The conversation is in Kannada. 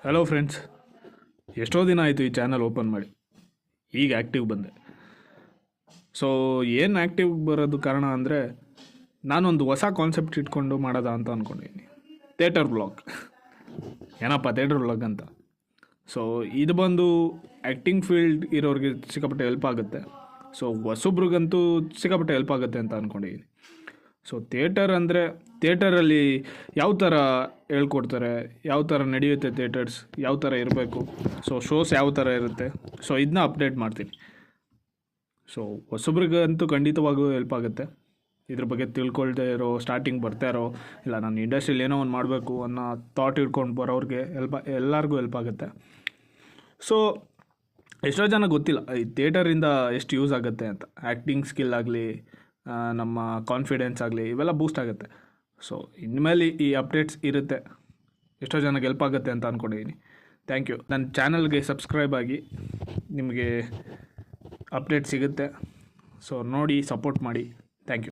ಹಲೋ ಫ್ರೆಂಡ್ಸ್, ಎಷ್ಟೋ ದಿನ ಆಯಿತು ಈ ಚಾನಲ್ ಓಪನ್ ಮಾಡಿ. ಈಗ ಆ್ಯಕ್ಟಿವ್ ಬಂದೆ. ಸೊ ಏನು ಆ್ಯಕ್ಟಿವ್ ಬರೋದು ಕಾರಣ ಅಂದರೆ, ನಾನೊಂದು ಹೊಸ ಕಾನ್ಸೆಪ್ಟ್ ಇಟ್ಕೊಂಡು ಮಾಡೋದ ಅಂತ ಅಂದ್ಕೊಂಡಿದ್ದೀನಿ. Theatre blog. ಏನಪ್ಪ ಥಿಯೇಟರ್ ಬ್ಲಾಗ್ ಅಂತ? ಸೊ ಇದು ಬಂದು ಆ್ಯಕ್ಟಿಂಗ್ ಫೀಲ್ಡ್ ಇರೋರಿಗೆ ಸಿಕ್ಕಾಪಟ್ಟೆ ಹೆಲ್ಪ್ ಆಗುತ್ತೆ. ಸೊ ಹೊಸೊಬ್ರಿಗಂತೂ ಸಿಕ್ಕಾಪಟ್ಟೆ ಹೆಲ್ಪ್ ಆಗುತ್ತೆ ಅಂತ ಅಂದ್ಕೊಂಡಿದ್ದೀನಿ. ಸೊ ಥಿಯೇಟರ್ ಅಂದರೆ, ಥಿಯೇಟರಲ್ಲಿ ಯಾವ ಥರ ಹೇಳ್ಕೊಡ್ತಾರೆ, ಯಾವ ಥರ ನಡೆಯುತ್ತೆ ಥಿಯೇಟರ್ಸ್, ಯಾವ ಥರ ಇರಬೇಕು, ಸೊ ಶೋಸ್ ಯಾವ ಥರ ಇರುತ್ತೆ, ಸೊ ಇದನ್ನ ಅಪ್ಡೇಟ್ ಮಾಡ್ತೀನಿ. ಸೊ ಹೊಸಬ್ರಿಗಂತೂ ಖಂಡಿತವಾಗೂ ಹೆಲ್ಪ್ ಆಗುತ್ತೆ. ಇದ್ರ ಬಗ್ಗೆ ತಿಳ್ಕೊಳ್ದೇ ಇರೋ, ಸ್ಟಾರ್ಟಿಂಗ್ ಬರ್ತಾ ಇರೋ, ಇಲ್ಲ ನಾನು ಇಂಡಸ್ಟ್ರಿಯಲ್ಲಿ ಏನೋ ಒಂದು ಮಾಡಬೇಕು ಅನ್ನೋ ಥಾಟ್ ಇಟ್ಕೊಂಡು ಬರೋರಿಗೆ ಎಲ್ಲರಿಗೂ ಹೆಲ್ಪ್ ಆಗುತ್ತೆ. ಸೊ ಎಷ್ಟೋ ಜನ ಗೊತ್ತಿಲ್ಲ ಈ ಥಿಯೇಟರಿಂದ ಎಷ್ಟು ಯೂಸ್ ಆಗುತ್ತೆ ಅಂತ. ಆ್ಯಕ್ಟಿಂಗ್ ಸ್ಕಿಲ್ ಆಗಲಿ, ನಮ್ಮ ಕಾನ್ಫಿಡೆನ್ಸ್ ಆಗಲಿ, ಇವೆಲ್ಲ ಬೂಸ್ಟ್ ಆಗುತ್ತೆ. ಸೊ ಇನ್ಮೇಲೆ ಈ ಅಪ್ಡೇಟ್ಸ್ ಇರುತ್ತೆ, ಎಷ್ಟೋ ಜನಕ್ಕೆ ಹೆಲ್ಪ್ ಆಗುತ್ತೆ ಅಂತ ಅಂದ್ಕೊಂಡಿದ್ದೀನಿ. Thank you. ನನ್ನ ಚಾನಲ್ಗೆ ಸಬ್ಸ್ಕ್ರೈಬ್ ಆಗಿ, ನಿಮಗೆ ಅಪ್ಡೇಟ್ ಸಿಗುತ್ತೆ. ಸೊ ನೋಡಿ, ಸಪೋರ್ಟ್ ಮಾಡಿ. Thank you.